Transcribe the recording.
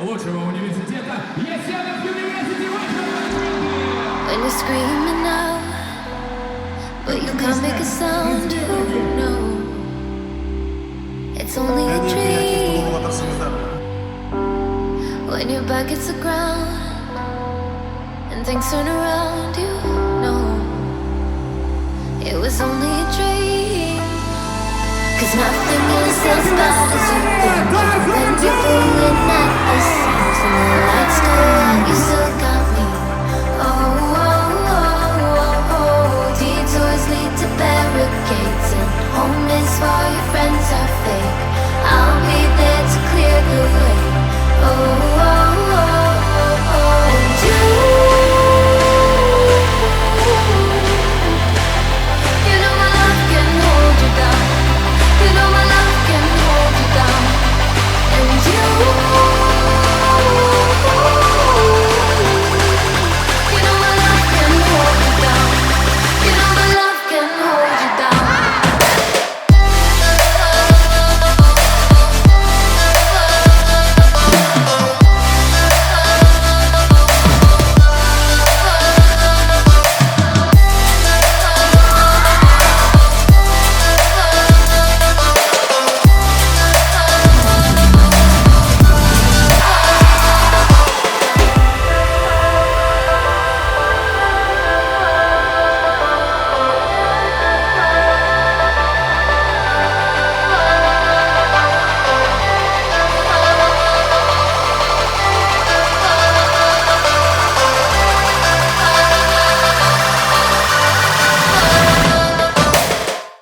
лучшего университета Есенов University. When you're screaming out, but you can't make a sound, you know it's only a dream. When your back hits the ground and things turn around, you know it was only a dream. 'Cause nothing is as bad as you think.